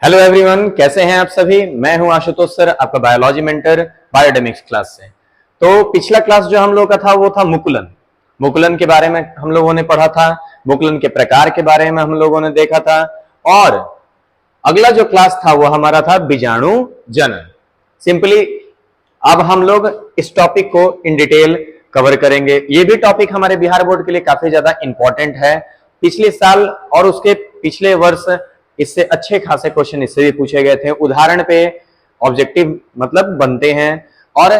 Hello everyone, कैसे हैं आप सभी। मैं हूं आशुतोष सर, आपका बायोलॉजी मेंटर बायोडेमिक्स क्लास से। तो पिछला क्लास जो हम लोग का था वो था मुकुलन। मुकुलन के बारे में हम लोगों ने पढ़ा था, मुकुलन के प्रकार के बारे में हम लोगों ने देखा था। और अगला जो क्लास था वो हमारा था बीजाणु जनन। सिंपली अब हम लोग इस टॉपिक को इन डिटेल कवर करेंगे। ये भी टॉपिक हमारे बिहार बोर्ड के लिए काफी ज्यादा इंपॉर्टेंट है। पिछले साल और उसके पिछले वर्ष इससे अच्छे खासे क्वेश्चन इससे भी पूछे गए थे। उदाहरण पे ऑब्जेक्टिव मतलब बनते हैं और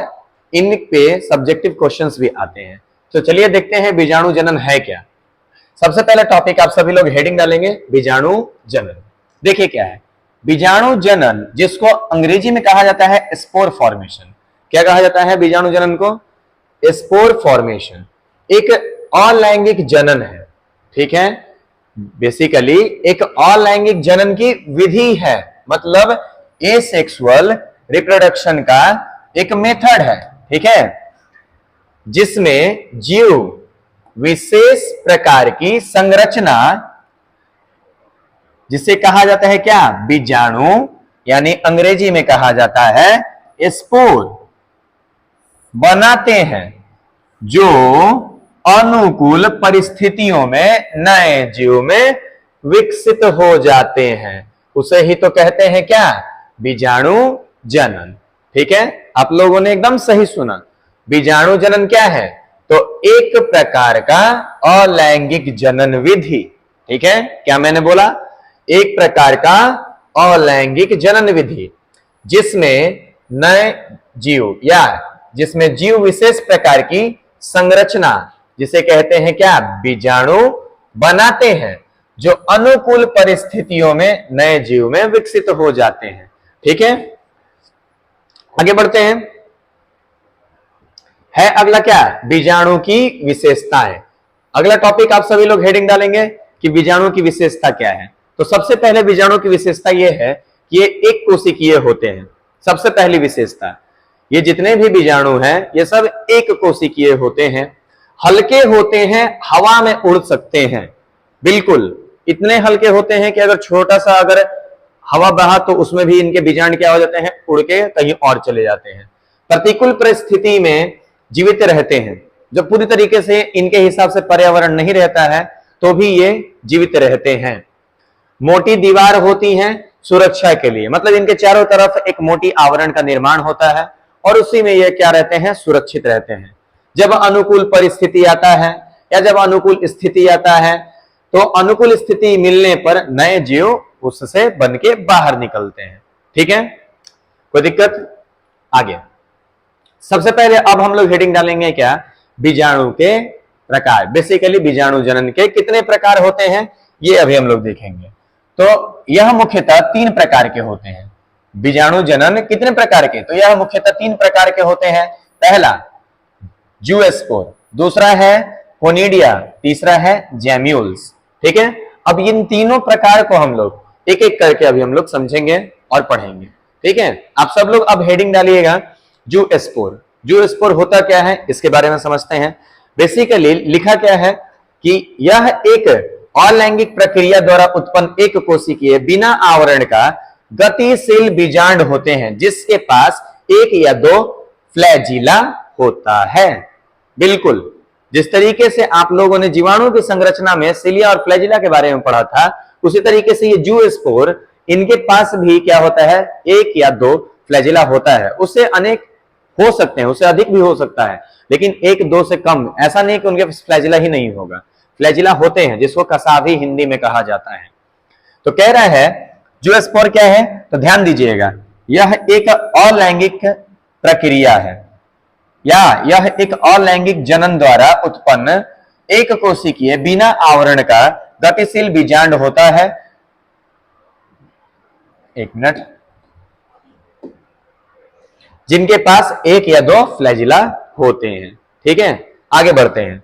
इन पे सब्जेक्टिव क्वेश्चंस भी आते हैं। तो चलिए देखते हैं बीजाणु जनन है क्या। सबसे पहला टॉपिक आप सभी लोग हेडिंग डालेंगे बीजाणु जनन। देखिए क्या है बीजाणु जनन, जिसको अंग्रेजी में कहा जाता है स्पोर फॉर्मेशन। क्या कहा जाता है बीजाणु जनन को? Spore formation. एक अलैंगिक जनन है, ठीक है। बेसिकली एक अलैंगिक जनन की विधि है, मतलब एसेक्सुअल रिप्रोडक्शन का एक मेथड है, ठीक है, जिसमें जीव विशेष प्रकार की संरचना, जिसे कहा जाता है क्या? बीजाणु, यानी अंग्रेजी में कहा जाता है स्पोर, बनाते हैं जो अनुकूल परिस्थितियों में नए जीव में विकसित हो जाते हैं। उसे ही तो कहते हैं क्या? बीजाणु जनन। ठीक है, आप लोगों ने एकदम सही सुना। बीजाणु जनन क्या है? तो एक प्रकार का अलैंगिक जनन विधि। ठीक है, क्या मैंने बोला? एक प्रकार का अलैंगिक जनन विधि जिसमें नए जीव या जिसमें जीव विशेष प्रकार की संरचना, जिसे कहते हैं क्या? बीजाणु, बनाते हैं जो अनुकूल परिस्थितियों में नए जीव में विकसित हो जाते हैं। ठीक है, आगे बढ़ते हैं। है अगला क्या? बीजाणु की विशेषताएं। अगला टॉपिक आप सभी लोग हेडिंग डालेंगे कि बीजाणु की विशेषता क्या है। तो सबसे पहले बीजाणु की विशेषता यह है कि ये एक कोशिकीय होते हैं। सबसे पहली विशेषता, ये जितने भी बीजाणु हैं ये सब एक कोशिकीय होते हैं, हल्के होते हैं, हवा में उड़ सकते हैं। बिल्कुल इतने हल्के होते हैं कि अगर छोटा सा अगर हवा बहा तो उसमें भी इनके बीजाणु क्या हो जाते हैं? उड़ के कहीं और चले जाते हैं। प्रतिकूल परिस्थिति में जीवित रहते हैं, जब पूरी तरीके से इनके हिसाब से पर्यावरण नहीं रहता है तो भी ये जीवित रहते हैं। मोटी दीवार होती है सुरक्षा के लिए, मतलब इनके चारों तरफ एक मोटी आवरण का निर्माण होता है और उसी में ये क्या रहते हैं? सुरक्षित रहते हैं। जब अनुकूल परिस्थिति आता है या जब अनुकूल स्थिति आता है तो अनुकूल स्थिति मिलने पर नए जीव उससे बन के बाहर निकलते हैं। ठीक है, कोई दिक्कत? आगे सबसे पहले अब हम लोग हेडिंग डालेंगे क्या? बीजाणु के प्रकार। बेसिकली बीजाणु जनन के कितने प्रकार होते हैं ये अभी हम लोग देखेंगे। तो यह मुख्यतः 3 प्रकार के होते हैं। बीजाणु जनन कितने प्रकार के? तो यह मुख्यतः 3 प्रकार के होते हैं। पहला जूस्पोर, दूसरा है कोनिडिया, तीसरा है जैम्यूल्स। ठीक है, अब इन तीनों प्रकार को हम लोग एक एक करके अभी हम लोग समझेंगे और पढ़ेंगे। ठीक है, आप सब लोग अब हेडिंग डालिएगा जूस्पोर। जूस्पोर होता क्या है इसके बारे में समझते हैं। बेसिकली लिखा क्या है कि यह एक अलैंगिक प्रक्रिया द्वारा उत्पन्न एक कोशिकीय बिना आवरण का गतिशील बीजांड होते हैं जिसके पास एक या 2 फ्लैजिला होता है। बिल्कुल जिस तरीके से आप लोगों ने जीवाणु की संरचना में सिलिया और फ्लैजिला के बारे में पढ़ा था, उसी तरीके से ये जूस्पोर, इनके पास भी क्या होता है? 1 या 2 फ्लैजिला होता है। उससे अनेक हो सकते हैं, उससे अधिक भी हो सकता है, लेकिन 1-2 से कम ऐसा नहीं कि उनके फ्लैजिला ही नहीं होगा। फ्लैजिला होते हैं, जिसको कसावी हिंदी में कहा जाता है। तो कह रहा है जूस्पोर क्या है? तो ध्यान दीजिएगा, यह एक अलैंगिक प्रक्रिया है या यह एक अलैंगिक जनन द्वारा उत्पन्न एक कोशिकीय बिना आवरण का गतिशील बीजांड होता है। एक मिनट, जिनके पास 1 या 2 फ्लैजिला होते हैं। ठीक है, आगे बढ़ते हैं।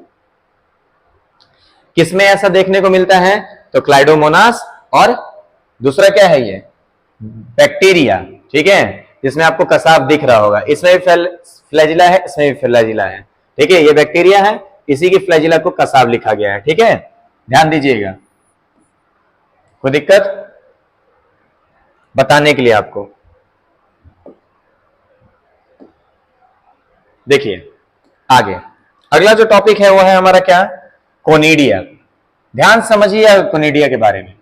किसमें ऐसा देखने को मिलता है? तो क्लाइडोमोनास और दूसरा क्या है? ये बैक्टीरिया। ठीक है, जिसमें आपको कसाव दिख रहा होगा, इसमें भी फ्लैजिला है, इसमें भी फ्लैजिला है। ठीक है, ये बैक्टीरिया है, इसी की फ्लैजिला को कसाव लिखा गया है। ठीक है, ध्यान दीजिएगा, कोई दिक्कत? बताने के लिए आपको। देखिए आगे अगला जो टॉपिक है वो है हमारा क्या, कोनिडिया। ध्यान समझिए कोनिडिया के बारे में।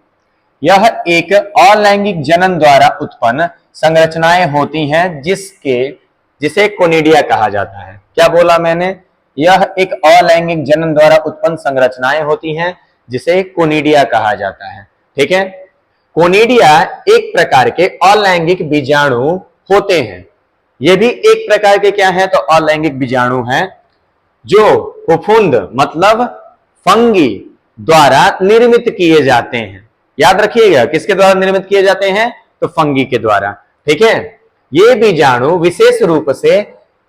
यह एक अलैंगिक जनन द्वारा उत्पन्न संरचनाएं होती हैं जिसे कोनिडिया कहा जाता है। क्या बोला मैंने, यह एक अलैंगिक जनन द्वारा उत्पन्न संरचनाएं होती हैं जिसे कोनिडिया कहा जाता है। ठीक है, कोनिडिया एक प्रकार के अलैंगिक बीजाणु होते हैं। ये भी एक प्रकार के क्या है, तो अलैंगिक बीजाणु हैं जो फफूंद मतलब फंगी द्वारा निर्मित किए जाते हैं। याद रखिएगा, किसके द्वारा निर्मित किए जाते हैं, तो फंगी के द्वारा। ठीक है, ये बीजाणु विशेष रूप से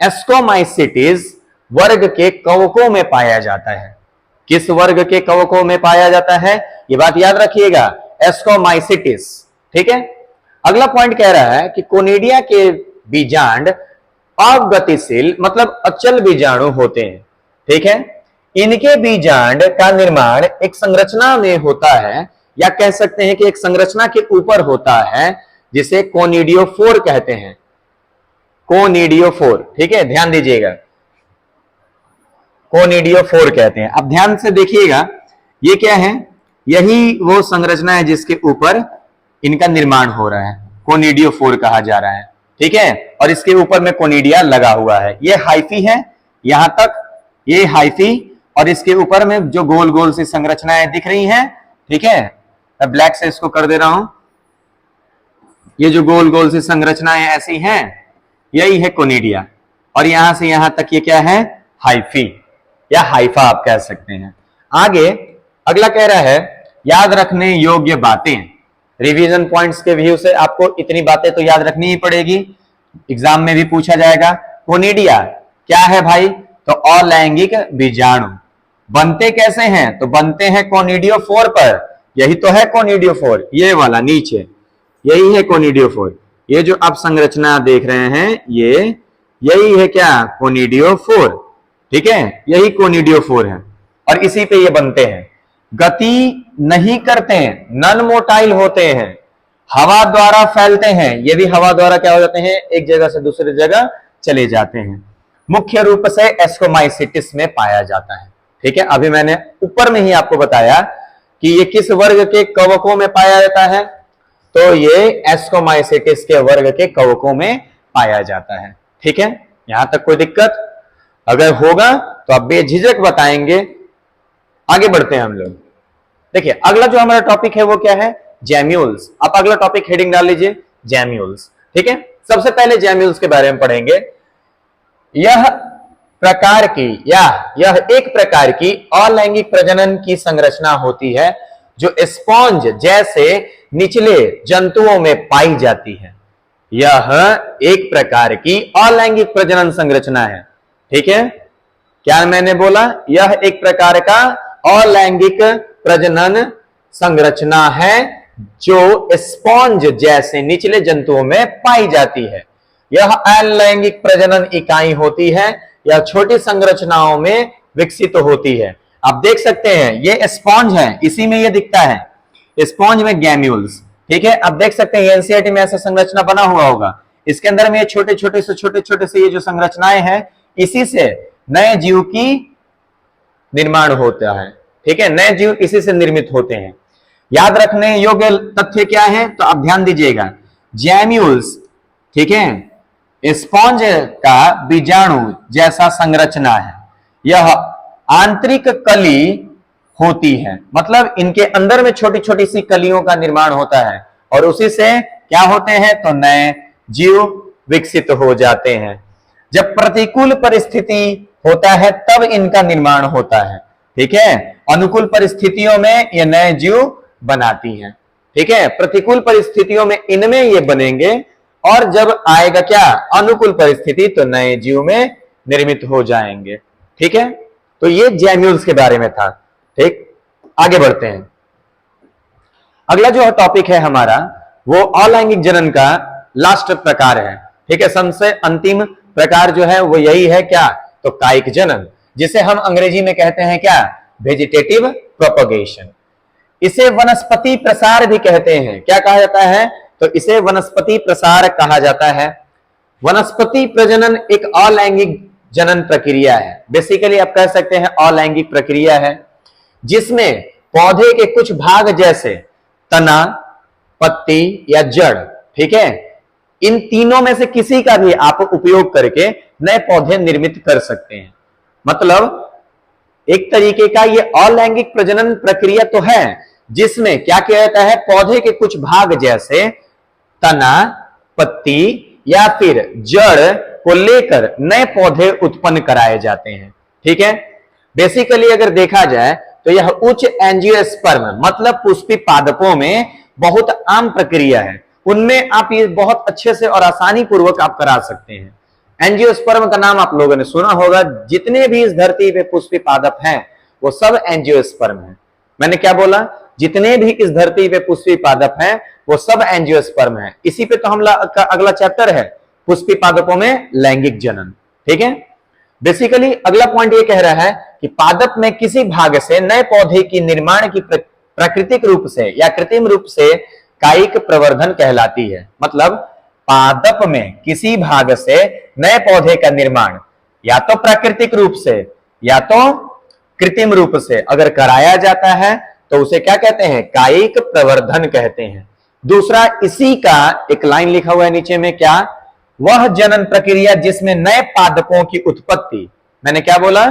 एस्कोमाइसिटीज वर्ग के कवकों में पाया जाता है। किस वर्ग के कवकों में पाया जाता है, ये बात याद रखिएगा, एस्कोमाइसिटीज। ठीक है, अगला पॉइंट कह रहा है कि कोनिडिया के बीजांड अगतिशील मतलब अचल बीजाणु होते हैं। ठीक है, इनके बीजांड का निर्माण एक संरचना में होता है, या कह सकते हैं कि एक संरचना के ऊपर होता है, जिसे कोनिडियोफोर कहते हैं। कोनिडियोफोर, ठीक है, ध्यान दीजिएगा, कोनिडियोफोर कहते हैं। अब ध्यान से देखिएगा, ये क्या है, यही वो संरचना है जिसके ऊपर इनका निर्माण हो रहा है, कोनिडियोफोर कहा जा रहा है। ठीक है, और इसके ऊपर में कोनिडिया लगा हुआ है। ये हाइफी है, यहां तक ये हाइफी, और इसके ऊपर में जो गोल गोल सी संरचनाएं दिख रही हैं। ठीक है, मैं ब्लैक से इसको कर दे रहा हूं। ये जो गोल गोल सी संरचनाएं ऐसी हैं, यही है कोनिडिया, और यहां से यहां तक ये क्या है, हाइफी या हाइफा आप कह सकते हैं। आगे अगला कह रहा है याद रखने योग्य बातें। रिवीजन पॉइंट्स के व्यू से आपको इतनी बातें तो याद रखनी ही पड़ेगी, एग्जाम में भी पूछा जाएगा। कोनिडिया क्या है भाई, तो अलैंगिक बीजाणु। बनते कैसे हैं, तो बनते हैं कोनिडियोफोर पर। यही तो है कोनिडियोफोर, ये वाला नीचे, यही है कोनिडियोफोर। ये जो आप संरचना देख रहे हैं, यही है क्या, कोनिडियोफोर। ठीक है, यही कोनिडियोफोर है, और इसी पे ये बनते हैं। गति नहीं करते हैं, नॉन मोटाइल होते हैं, हवा द्वारा फैलते हैं। ये भी हवा द्वारा क्या हो जाते हैं, एक जगह से दूसरी जगह चले जाते हैं। मुख्य रूप से एस्कोमाइसिटिस में पाया जाता है। ठीक है, अभी मैंने ऊपर में ही आपको बताया कि ये किस वर्ग के कवकों में पाया जाता है, तो ये एस्कोमाइसिटिस के वर्ग के कवकों में पाया जाता है। ठीक है, यहां तक कोई दिक्कत अगर होगा तो आप बेझिझक बताएंगे। आगे बढ़ते हैं हम लोग। देखिए अगला जो हमारा टॉपिक है वो क्या है, जैम्यूल्स। आप अगला टॉपिक हेडिंग डाल लीजिए, जैम्यूल्स। ठीक है, सबसे पहले जैम्यूल्स के बारे में पढ़ेंगे। यह एक प्रकार की अलैंगिक प्रजनन की संरचना होती है जो स्पॉन्ज जैसे निचले जंतुओं में पाई जाती है। यह एक प्रकार की अलैंगिक प्रजनन संरचना है। ठीक है, क्या मैंने बोला, यह एक प्रकार का अलैंगिक प्रजनन संरचना है जो स्पॉन्ज जैसे निचले जंतुओं में पाई जाती है। यह अलैंगिक प्रजनन इकाई होती है या छोटी संरचनाओं में विकसित होती है। आप देख सकते हैं ये स्पॉन्ज है, इसी में ये दिखता है, स्पॉन्ज में गैम्यूल्स। ठीक है, आप देख सकते हैं एनसीईआरटी में ऐसा संरचना बना हुआ होगा, इसके अंदर में ये छोटे छोटे से ये जो संरचनाएं हैं, इसी से नए जीव की निर्माण होता है। ठीक है, नए जीव इसी से निर्मित होते हैं। याद रखने योग्य तथ्य क्या है, तो आप ध्यान दीजिएगा, जैम्यूल्स, ठीक है, स्पॉन्ज का बीजाणु जैसा संरचना है। यह आंतरिक कली होती है, मतलब इनके अंदर में छोटी छोटी सी कलियों का निर्माण होता है, और उसी से क्या होते हैं, तो नए जीव विकसित हो जाते हैं। जब प्रतिकूल परिस्थिति होता है तब इनका निर्माण होता है। ठीक है, अनुकूल परिस्थितियों में ये नए जीव बनाती हैं। ठीक है, प्रतिकूल परिस्थितियों में इनमें ये बनेंगे, और जब आएगा क्या, अनुकूल परिस्थिति, तो नए जीव में निर्मित हो जाएंगे। ठीक है, तो ये जैम्यूल्स के बारे में था। ठीक, आगे बढ़ते हैं। अगला जो टॉपिक है हमारा वो अलैंगिक जनन का लास्ट प्रकार है। ठीक है, सबसे अंतिम प्रकार जो है वो यही है क्या, तो कायिक जनन, जिसे हम अंग्रेजी में कहते हैं क्या, वेजिटेटिव प्रोपगेशन। इसे वनस्पति प्रसार भी कहते हैं। क्या कहा जाता है, तो इसे वनस्पति प्रसार कहा जाता है। वनस्पति प्रजनन एक अलैंगिक जनन प्रक्रिया है। बेसिकली आप कह सकते हैं अलैंगिक प्रक्रिया है, जिसमें पौधे के कुछ भाग जैसे तना, पत्ती या जड़, ठीक है, इन तीनों में से किसी का भी आप उपयोग करके नए पौधे निर्मित कर सकते हैं। मतलब एक तरीके का ये अलैंगिक प्रजनन प्रक्रिया तो है, जिसमें क्या किया जाता है, पौधे के कुछ भाग जैसे तना, पत्ती या फिर जड़ को लेकर नए पौधे उत्पन्न कराए जाते हैं। ठीक है, बेसिकली अगर देखा जाए तो यह उच्च एंजियोस्पर्म मतलब पुष्पी पादपों में बहुत आम प्रक्रिया है। उनमें आप ये बहुत अच्छे से और आसानी पूर्वक आप करा सकते हैं। एंजियोस्पर्म का नाम आप लोगों ने सुना होगा। जितने भी इस धरती पे पुष्पी पादप हैं वो सब एंजियोस्पर्म हैं। मैंने क्या बोला? जितने भी इस धरती पे पुष्पी पादप हैं वो सब एंजियोस्पर्म हैं। इसी पे तो हम अगला चैप्टर है, पुष्पी पादपों में लैंगिक जनन। ठीक है, बेसिकली अगला पॉइंट ये कह रहा है कि पादप में किसी भाग से नए पौधे की निर्माण की प्राकृतिक रूप से या कृत्रिम रूप से कायिक प्रवर्धन कहलाती है। मतलब पादप में किसी भाग से नए पौधे का निर्माण या तो प्राकृतिक रूप से या तो कृत्रिम रूप से अगर कराया जाता है तो उसे क्या कहते हैं? कायिक प्रवर्धन कहते हैं। दूसरा, इसी का एक लाइन लिखा हुआ है नीचे में, क्या? वह जनन प्रक्रिया जिसमें नए पादपों की उत्पत्ति, मैंने क्या बोला?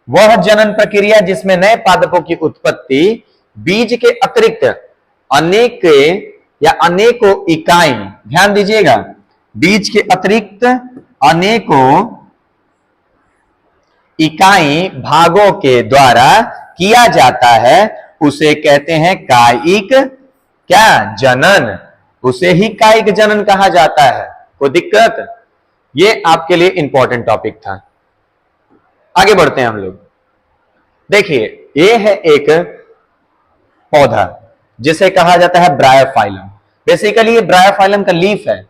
वह जनन प्रक्रिया जिसमें नए पादपों की उत्पत्ति बीज के अतिरिक्त अनेक या अनेकों इकाई, ध्यान दीजिएगा, बीज के अतिरिक्त अनेकों इकाई भागों के द्वारा किया जाता है, उसे कहते हैं कायिक क्या? जनन। उसे ही कायिक जनन कहा जाता है। कोई दिक्कत? ये आपके लिए इंपॉर्टेंट टॉपिक था। आगे बढ़ते हैं हम लोग। देखिए, ये है एक पौधा जिसे कहा जाता है ब्रायोफाइलम। बेसिकली ये ब्रायोफाइलम का लीफ है।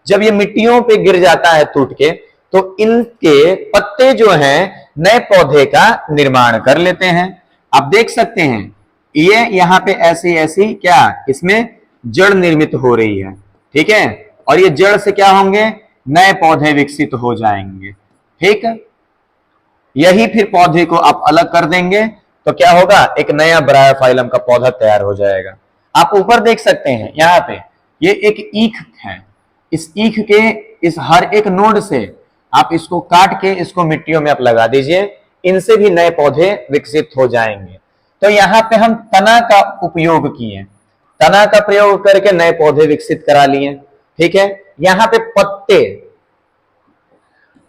जब ये मिट्टियों पे गिर जाता है टूट के, तो इनके पत्ते जो हैं नए पौधे का निर्माण कर लेते हैं। आप देख सकते हैं ये यहां पे ऐसी ऐसी क्या इसमें जड़ निर्मित हो रही है। ठीक है, और ये जड़ से क्या होंगे? नए पौधे विकसित हो जाएंगे। ठीक है, यही फिर पौधे को आप अलग कर देंगे तो क्या होगा? एक नया ब्रायोफाइलम का पौधा तैयार हो जाएगा। आप ऊपर देख सकते हैं यहाँ पे ये एक ईख है। इस ईख के इस हर एक नोड से आप इसको काट के इसको मिट्टियों में आप लगा दीजिए, इनसे भी नए पौधे विकसित हो जाएंगे। तो यहाँ पे हम तना का उपयोग किए, तना का प्रयोग करके नए पौधे विकसित करा लिए। ठीक है, यहाँ पे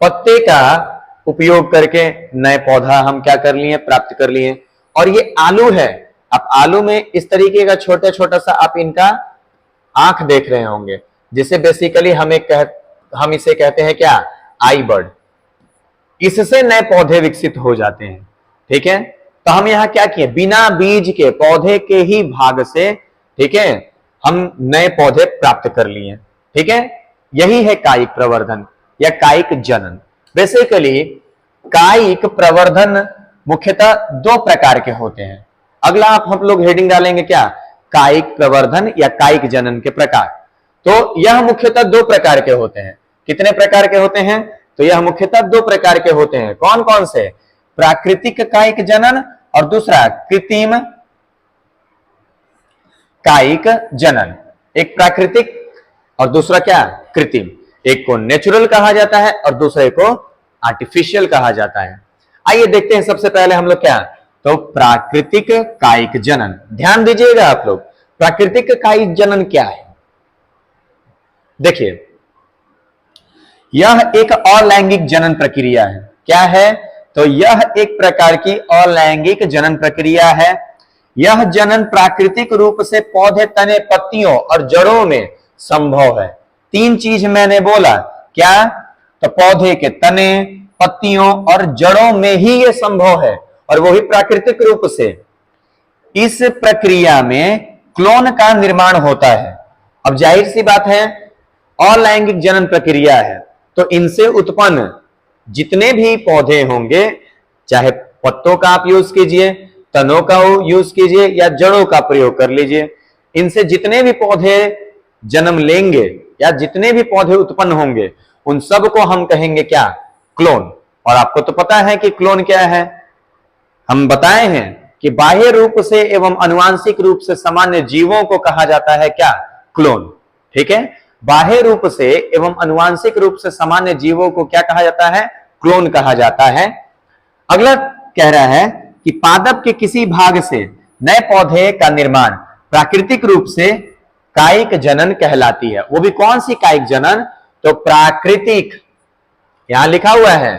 पत्ते का उपयोग करके नए पौधा हम क्या कर लिए? प्राप्त कर लिए। और ये आलू है। आप आलू में इस तरीके का छोटा छोटा सा आप इनका आंख देख रहे होंगे, जिसे बेसिकली हम इसे कहते हैं क्या? आई बर्ड। इससे नए पौधे विकसित हो जाते हैं। ठीक है, तो हम यहाँ क्या किए? बिना बीज के पौधे के ही भाग से, ठीक है, हम नए पौधे प्राप्त कर लिए। ठीक है, यही है कायिक प्रवर्धन या कायिक जनन। बेसिकली कायिक प्रवर्धन मुख्यतः दो प्रकार के होते हैं। अगला आप हम लोग हेडिंग डालेंगे क्या? कायिक प्रवर्धन या कायिक जनन के प्रकार। तो यह मुख्यतः दो प्रकार के होते हैं। कितने प्रकार के होते हैं? तो यह मुख्यतः दो प्रकार के होते हैं। कौन कौन से? प्राकृतिक कायिक जनन और दूसरा कृत्रिम कायिक जनन। एक प्राकृतिक और दूसरा क्या? कृत्रिम। एक को नेचुरल कहा जाता है और दूसरे को आर्टिफिशियल कहा जाता है। आइए देखते हैं सबसे पहले हम लोग क्या? तो प्राकृतिक कायिक जनन। ध्यान दीजिएगा आप लोग, प्राकृतिक कायिक जनन क्या है? देखिए, यह एक अलैंगिक जनन प्रक्रिया है। क्या है? तो यह एक प्रकार की अलैंगिक जनन प्रक्रिया है। यह जनन प्राकृतिक रूप से पौधे, तने, पत्तियों और जड़ों में संभव है। तीन चीज मैंने बोला, क्या? तो पौधे के तने, पत्तियों और जड़ों में ही यह संभव है, और वो ही प्राकृतिक रूप से। इस प्रक्रिया में क्लोन का निर्माण होता है। अब जाहिर सी बात है, अलैंगिक जनन प्रक्रिया है, तो इनसे उत्पन्न जितने भी पौधे होंगे, चाहे पत्तों का आप यूज कीजिए, तनों का यूज कीजिए या जड़ों का प्रयोग कर लीजिए, इनसे जितने भी पौधे जन्म लेंगे या जितने भी पौधे उत्पन्न होंगे उन सब को हम कहेंगे क्या? क्लोन। और आपको तो पता है कि क्लोन क्या है, हम बताए हैं कि बाह्य रूप से एवं अनुवांशिक रूप से सामान्य जीवों को कहा जाता है क्या? क्लोन। ठीक है, बाह्य रूप से एवं अनुवांशिक रूप से सामान्य जीवों को क्या कहा जाता है? क्लोन कहा जाता है। अगला कह रहा है कि पादप के किसी भाग से नए पौधे का निर्माण प्राकृतिक रूप से कायिक जनन कहलाती है। वो भी कौन सी कायिक जनन? तो प्राकृतिक, यहां लिखा हुआ है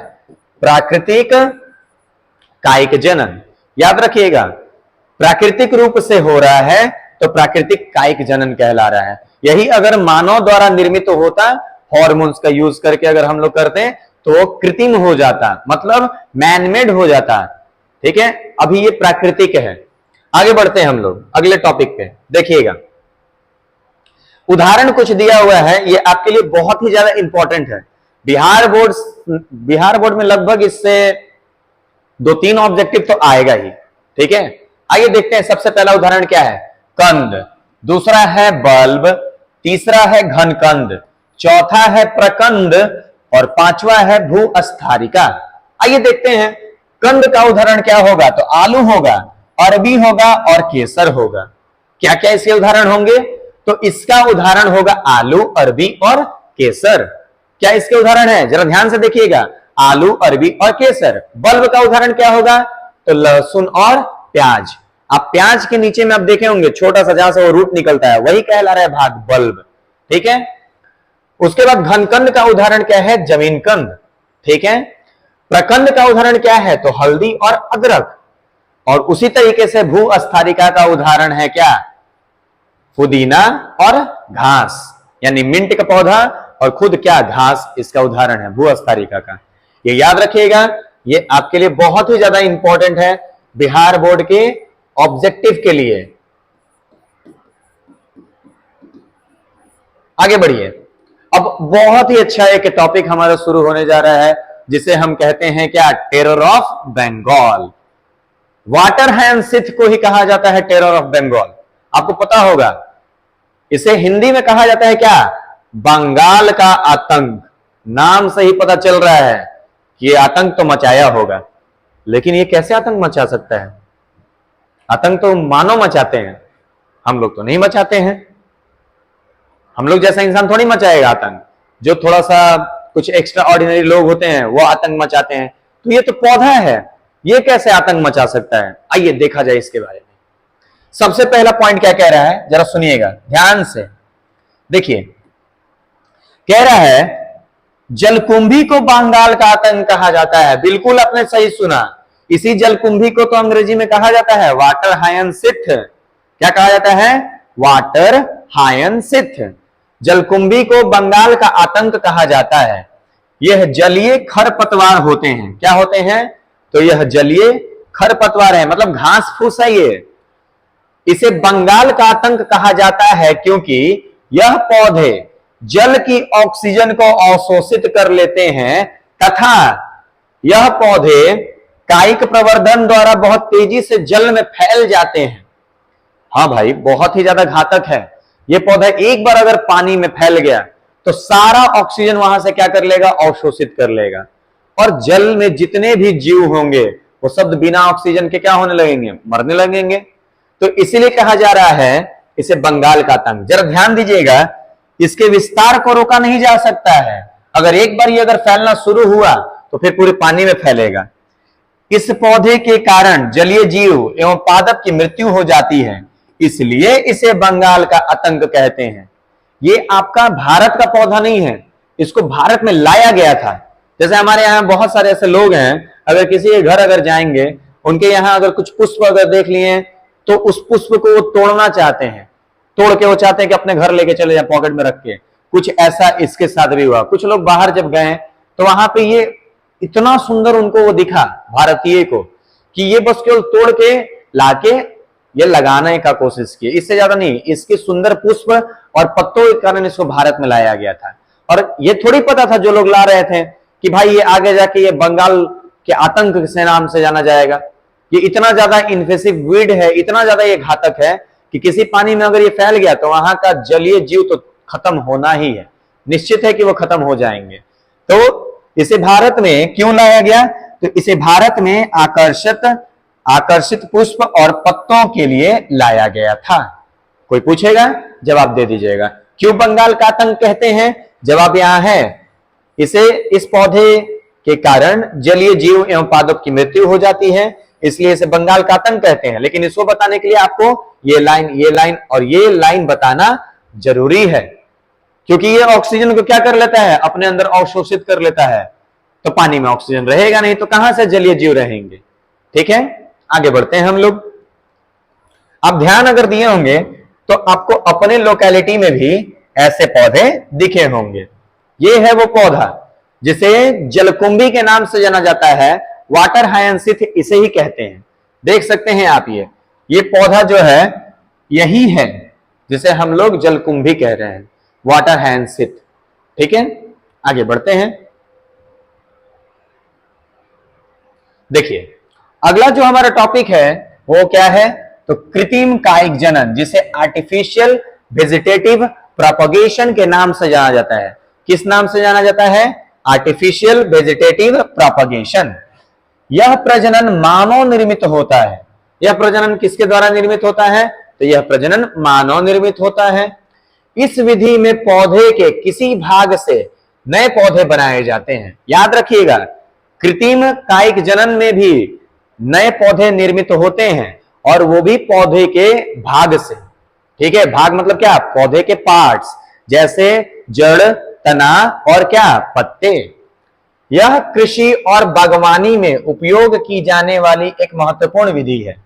प्राकृतिक कायिक जनन, याद रखिएगा। प्राकृतिक रूप से हो रहा है तो प्राकृतिक कायिक जनन कहला रहा है। यही अगर मानव द्वारा निर्मित होता, हॉर्मोन्स का यूज करके अगर हम लोग करते हैं तो वो कृत्रिम हो जाता, मतलब मैनमेड हो जाता। ठीक है, अभी ये प्राकृतिक है। आगे बढ़ते हैं हम लोग अगले टॉपिक पे, देखिएगा उदाहरण कुछ दिया हुआ है, ये आपके लिए बहुत ही ज्यादा इंपॉर्टेंट है। बिहार बोर्ड में लगभग इससे 2-3 ऑब्जेक्टिव तो आएगा ही। ठीक है, आइए देखते हैं। सबसे पहला उदाहरण क्या है? कंद, दूसरा है बल्ब, तीसरा है घनकंद, चौथा है प्रकंद और पांचवा है भूअस्थारिका। आइए देखते हैं कंद का उदाहरण क्या होगा? तो आलू होगा, अरबी होगा और केसर होगा। क्या क्या इसके उदाहरण होंगे? तो इसका उदाहरण होगा आलू, अरबी और केसर। क्या इसके उदाहरण है? जरा ध्यान से देखिएगा, आलू, अरबी और केसर। बल्ब का उदाहरण क्या होगा? तो लहसुन और प्याज। आप प्याज के नीचे में आप देखे होंगे छोटा सा जहां से वो रूट निकलता है, वही कहला रहा है भाग बल्ब। ठीक है, उसके बाद घनकंद का उदाहरण क्या है? जमीन कंद। ठीक है, प्रकंद का उदाहरण क्या है? तो हल्दी और अदरक। और उसी तरीके से भूअस्थारिका का उदाहरण है क्या? पुदीना और घास, यानी मिंट का पौधा और खुद क्या? घास इसका उदाहरण है भूअस्थारिका का। ये याद रखिएगा, ये आपके लिए बहुत ही ज्यादा इंपॉर्टेंट है बिहार बोर्ड के ऑब्जेक्टिव के लिए। आगे बढ़िए, अब बहुत ही अच्छा एक टॉपिक हमारा शुरू होने जा रहा है जिसे हम कहते हैं क्या? Terror of Bengal. Water hyacinth को ही कहा जाता है टेरर ऑफ बंगाल। आपको पता होगा इसे हिंदी में कहा जाता है क्या? बंगाल का आतंक। नाम से ही पता चल रहा है कि ये आतंक तो मचाया होगा, लेकिन ये कैसे आतंक मचा सकता है? आतंक तो मानव मचाते हैं, हम लोग तो नहीं मचाते हैं। हम लोग जैसा इंसान थोड़ी मचाएगा आतंक। जो थोड़ा सा कुछ एक्स्ट्रा ऑर्डिनरी लोग होते हैं वो आतंक मचाते हैं। तो ये तो पौधा है, ये कैसे आतंक मचा सकता है? आइए देखा जाए इसके बारे में। सबसे पहला पॉइंट क्या कह रहा है, जरा सुनिएगा ध्यान से। देखिए, कह रहा है जलकुंभी को बंगाल का आतंक कहा जाता है। बिल्कुल आपने सही सुना, इसी जलकुंभी को तो अंग्रेजी में कहा जाता है वाटर हायसिंथ। क्या कहा जाता है? Water hyacinth. जलकुंभी को बंगाल का आतंक कहा जाता है। यह जलीय खरपतवार होते हैं। क्या होते हैं? तो यह जलीय खरपतवार है, मतलब घास फूस है ये। इसे बंगाल का आतंक कहा जाता है क्योंकि यह पौधे जल की ऑक्सीजन को अवशोषित कर लेते हैं तथा यह पौधे कायिक प्रवर्धन द्वारा बहुत तेजी से जल में फैल जाते हैं। हाँ भाई, बहुत ही ज्यादा घातक है। यह पौधा एक बार अगर पानी में फैल गया तो सारा ऑक्सीजन वहां से क्या कर लेगा? अवशोषित कर लेगा। और जल में जितने भी जीव होंगे वो सब बिना ऑक्सीजन के क्या होने लगेंगे? मरने लगेंगे। तो इसीलिए कहा जा रहा है इसे बंगाल का आतंक। जरा ध्यान दीजिएगा, इसके विस्तार को रोका नहीं जा सकता है। अगर एक बार ये अगर फैलना शुरू हुआ तो फिर पूरे पानी में फैलेगा। इस पौधे के कारण जलीय जीव एवं पादप की मृत्यु हो जाती है, इसलिए इसे बंगाल का आतंक कहते हैं। ये आपका भारत का पौधा नहीं है, इसको भारत में लाया गया था। जैसे हमारे यहाँ बहुत सारे ऐसे लोग हैं, अगर किसी के घर अगर जाएंगे, उनके यहाँ अगर कुछ पुष्प अगर देख लिए तो उस पुष्प को वो तोड़ना चाहते हैं, तोड़ के वो चाहते हैं कि अपने घर लेके चले जाए पॉकेट में रख के। कुछ ऐसा इसके साथ भी हुआ। कुछ लोग बाहर जब गए तो वहां पे ये इतना सुंदर उनको वो दिखा भारतीय को कि ये बस केवल तोड़ के लाके ये लगाने का कोशिश की, इससे ज्यादा नहीं। इसके सुंदर पुष्प और पत्तों के कारण इसको भारत में लाया गया था। और ये थोड़ी पता था जो लोग ला रहे थे कि भाई ये आगे जाके ये बंगाल के आतंक से नाम से जाना जाएगा। ये इतना ज्यादा इन्वेसिव वीड है, इतना ज्यादा ये घातक है कि किसी पानी में अगर ये फैल गया तो वहां का जलीय जीव तो खत्म होना ही है, निश्चित है कि वो खत्म हो जाएंगे। तो इसे भारत में क्यों लाया गया? तो इसे भारत में आकर्षित पुष्प और पत्तों के लिए लाया गया था। कोई पूछेगा, जवाब दे दीजिएगा। क्यों बंगाल का आतंक कहते हैं? जवाब यहां है, इस पौधे के कारण जलीय जीव एवं पादप की मृत्यु हो जाती है, इसलिए इसे बंगाल का आतंक कहते हैं। लेकिन इसको बताने के लिए आपको ये लाइन और ये लाइन बताना जरूरी है, क्योंकि ये ऑक्सीजन को क्या कर लेता है? अपने अंदर अवशोषित कर लेता है। तो पानी में ऑक्सीजन रहेगा नहीं तो कहां से जलीय जीव रहेंगे? ठीक है, आगे बढ़ते हैं हम लोग। आप ध्यान अगर दिए होंगे तो आपको अपने लोकेलिटी में भी ऐसे पौधे दिखे होंगे। ये है वो पौधा जिसे जलकुंभी के नाम से जाना जाता है, वाटर हायसिंथ इसे ही कहते हैं। देख सकते हैं आप, ये पौधा जो है यही है जिसे हम लोग जलकुंभी कह रहे हैं, वाटर हायसिंथ। ठीक है, आगे बढ़ते हैं। देखिए अगला जो हमारा टॉपिक है वो क्या है? तो कृत्रिम कायिक जनन, जिसे आर्टिफिशियल वेजिटेटिव प्रोपगेशन के नाम से जाना जाता है। किस नाम से जाना जाता है? Artificial vegetative propagation. यह प्रजनन मानव निर्मित होता है। यह प्रजनन किसके द्वारा निर्मित होता है? तो यह प्रजनन मानव निर्मित होता है। इस विधि में पौधे के किसी भाग से नए पौधे बनाए जाते हैं। याद रखिएगा, कृत्रिम कायिक जनन में भी नए पौधे निर्मित होते हैं और वो भी पौधे के भाग से। ठीक है, भाग मतलब क्या? पौधे के पार्ट्स, जैसे जड़, तना और क्या? पत्ते। यह कृषि और बागवानी में उपयोग की जाने वाली एक महत्वपूर्ण विधि है।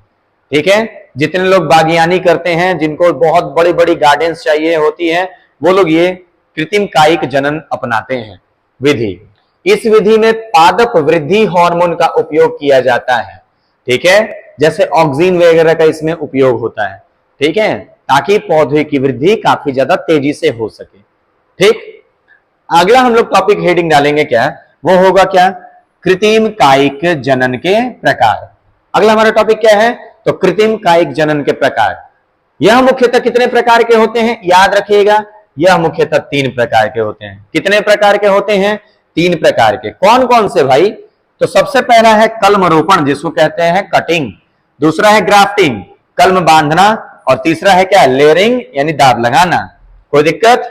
ठीक है, जितने लोग बागवानी करते हैं, जिनको बहुत बड़ी बड़ी गार्डन्स चाहिए होती है, वो लोग ये कृत्रिम कायिक जनन अपनाते हैं विधि। इस विधि में पादप वृद्धि हार्मोन का उपयोग किया जाता है। ठीक है, जैसे ऑक्सीन वगैरह का इसमें उपयोग होता है। ठीक है, ताकि पौधे की वृद्धि काफी ज्यादा तेजी से हो सके। ठीक, अगला हम लोग टॉपिक हेडिंग डालेंगे क्या? वो होगा क्या? कृत्रिम कायिक जनन के प्रकार। अगला हमारा टॉपिक क्या है? तो कृत्रिम कायिक जनन के प्रकार। यह मुख्यतः कितने प्रकार के होते हैं? याद रखिएगा, यह मुख्यतः 3 प्रकार के होते हैं। कितने प्रकार के होते हैं? 3 प्रकार के। कौन कौन से भाई? तो सबसे पहला है कलम रोपण, जिसको कहते हैं कटिंग। दूसरा है ग्राफ्टिंग, कलम बांधना। और तीसरा है क्या? लेयरिंग, यानी दाब लगाना। कोई दिक्कत?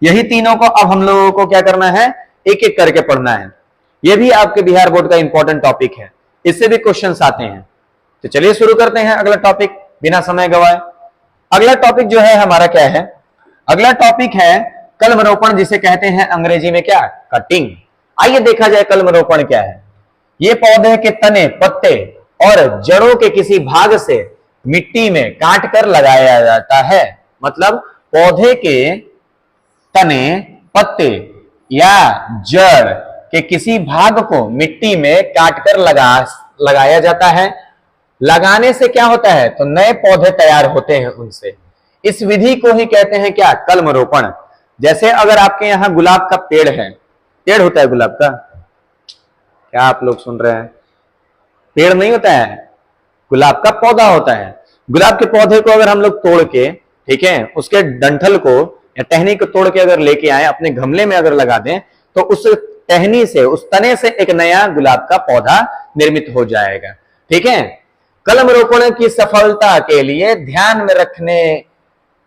यही तीनों को अब हम लोगों को क्या करना है? एक एक करके पढ़ना है। यह भी आपके बिहार बोर्ड का इंपॉर्टेंट टॉपिक है, इससे भी क्वेश्चंस आते हैं। तो चलिए शुरू करते हैं अगला टॉपिक बिना समय गवाए। अगला टॉपिक जो है हमारा क्या है? अगला टॉपिक है कलम रोपण, जिसे कहते हैं अंग्रेजी में क्या? कटिंग। आइए देखा जाए कलम रोपण क्या है। ये पौधे के तने, पत्ते और जड़ों के किसी भाग से मिट्टी में काट कर लगाया जाता है। मतलब पौधे के तने, पत्ते या जड़ के किसी भाग को मिट्टी में काटकर लगाया जाता है। लगाने से क्या होता है? तो नए पौधे तैयार होते हैं उनसे। इस विधि को ही कहते हैं क्या? कलम रोपण। जैसे अगर आपके यहाँ गुलाब का पेड़ है, पेड़ होता है गुलाब का, क्या आप लोग सुन रहे हैं? पेड़ नहीं होता है, गुलाब का पौधा होता है। गुलाब के पौधे को अगर हम लोग तोड़ के, ठीक है, उसके डंठल को या टहनी को तोड़ के अगर लेके आए, अपने गमले में अगर लगा दें, तो उस टहनी से, उस तने से एक नया गुलाब का पौधा निर्मित हो जाएगा। ठीक है, कलम रोपण की सफलता के लिए ध्यान में रखने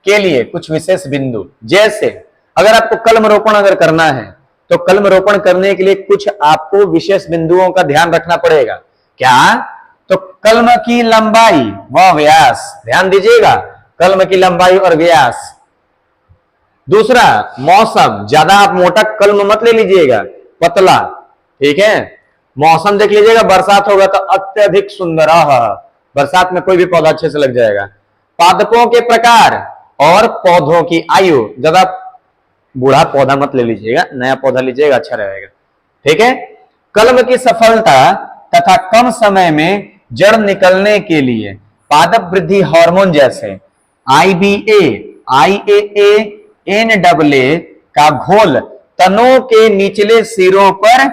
के लिए कुछ विशेष बिंदु, जैसे अगर आपको कलम रोपण अगर करना है तो कलम रोपण करने के लिए कुछ आपको विशेष बिंदुओं का ध्यान रखना पड़ेगा। क्या? तो कलम की लंबाई व व्यास, ध्यान दीजिएगा, कलम की लंबाई और व्यास। दूसरा, मौसम, ज्यादा आप मोटा कलम मत ले लीजिएगा, पतला। ठीक है, मौसम देख लीजिएगा, बरसात होगा तो अत्यधिक सुंदर, बरसात में कोई भी पौधा अच्छे से लग जाएगा। पादपों के प्रकार और पौधों की आयु, ज्यादा बूढ़ा पौधा मत ले लीजिएगा, नया पौधा लीजिएगा, अच्छा रहेगा। ठीक है, कलम की सफलता तथा कम समय में जड़ निकलने के लिए पादप वृद्धि हार्मोन जैसे IBA, IAA, NAA का घोल तनों के निचले सिरों पर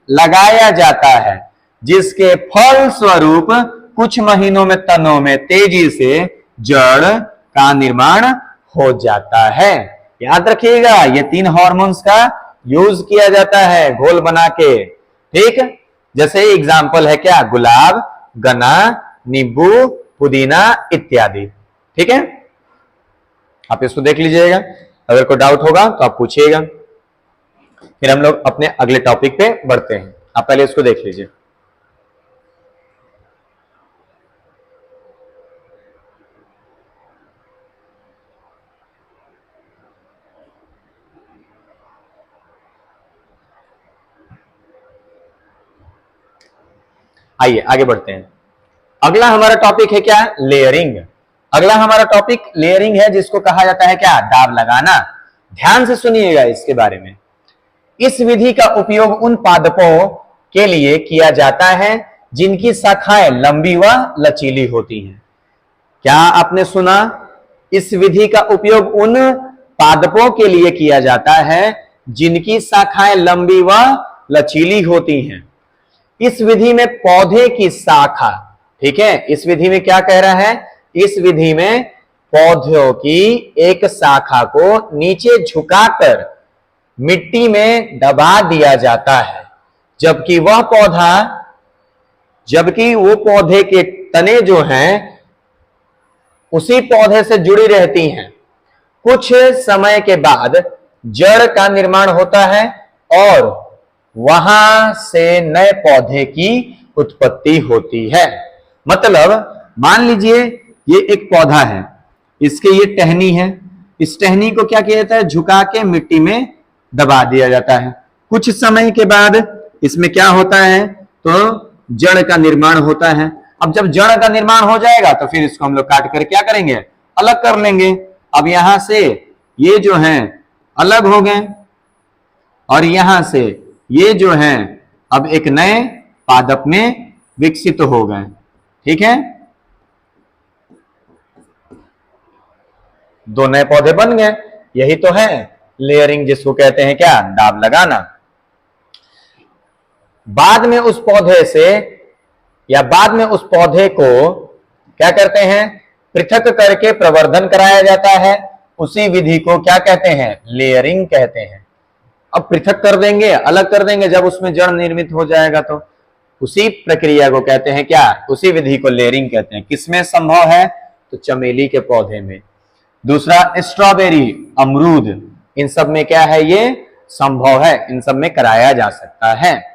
लगाया जाता है, जिसके फल स्वरूप कुछ महीनों में तनों में तेजी से जड़ का निर्माण हो जाता है। याद रखिएगा, ये 3 हार्मोन्स का यूज किया जाता है घोल बना के। ठीक, जैसे एग्जाम्पल है क्या, गुलाब, गन्ना, नींबू, पुदीना इत्यादि। ठीक है, आप इसको देख लीजिएगा, अगर कोई डाउट होगा तो आप पूछिएगा। फिर हम लोग अपने अगले टॉपिक पे बढ़ते हैं, आप पहले इसको देख लीजिए। आइए आगे बढ़ते हैं। अगला हमारा टॉपिक है क्या, लेयरिंग। अगला हमारा टॉपिक लेयरिंग है, जिसको कहा जाता है क्या, दाब लगाना। ध्यान से सुनिएगा इसके बारे में। इस विधि का उपयोग उन पादपों के लिए किया जाता है जिनकी शाखाएं लंबी व लचीली होती हैं। क्या आपने सुना, इस विधि का उपयोग उन पादपों के लिए किया जाता है जिनकी शाखाएं लंबी व लचीली होती हैं। इस विधि में पौधे की शाखा, ठीक है, इस विधि में क्या कह रहा है, इस विधि में पौधों की एक शाखा को नीचे झुकाकर मिट्टी में दबा दिया जाता है, जबकि वो पौधे के तने जो हैं उसी पौधे से जुड़ी रहती हैं। कुछ समय के बाद जड़ का निर्माण होता है और वहां से नए पौधे की उत्पत्ति होती है। मतलब मान लीजिए ये एक पौधा है, इसके ये टहनी है, इस टहनी को क्या किया जाता है, झुका के मिट्टी में दबा दिया जाता है। कुछ समय के बाद इसमें क्या होता है, तो जड़ का निर्माण होता है। अब जब जड़ का निर्माण हो जाएगा तो फिर इसको हम लोग काट कर क्या करेंगे, अलग कर लेंगे। अब यहां से ये जो है अलग हो गए और यहां से ये जो है अब एक नए पादप में विकसित हो गए। ठीक है, 2 नए पौधे बन गए। यही तो है लेयरिंग, जिसको कहते हैं क्या, दाब लगाना। बाद में उस पौधे को क्या करते हैं, पृथक करके प्रवर्धन कराया जाता है। उसी विधि को क्या कहते हैं, लेयरिंग कहते हैं। अब पृथक कर देंगे, अलग कर देंगे, जब उसमें जड़ निर्मित हो जाएगा तो उसी प्रक्रिया को कहते हैं क्या, उसी विधि को लेयरिंग कहते हैं। किसमें संभव है, तो चमेली के पौधे में। दूसरा स्ट्रॉबेरी, अमरूद, इन सब में क्या है, ये संभव है, इन सब में कराया जा सकता है।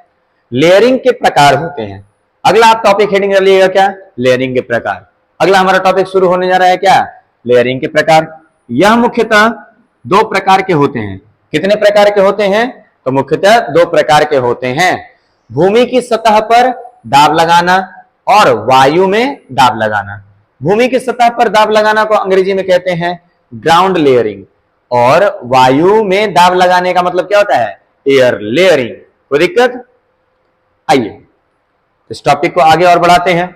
लेयरिंग के प्रकार होते हैं। अगला आप टॉपिक हेडिंग कर लीजिएगा क्या, लेयरिंग के प्रकार। अगला हमारा टॉपिक शुरू होने जा रहा है क्या, लेयरिंग के प्रकार। यह मुख्यतः 2 प्रकार के होते हैं। कितने प्रकार के होते हैं, तो मुख्यतः 2 प्रकार के होते हैं। भूमि की सतह पर दाब लगाना और वायु में दाब लगाना। भूमि की सतह पर दाब लगाना को अंग्रेजी में कहते हैं ग्राउंड लेयरिंग, और वायु में दाब लगाने का मतलब क्या होता है, एयर लेयरिंग। कोई दिक्कत? आइए इस टॉपिक को आगे और बढ़ाते हैं।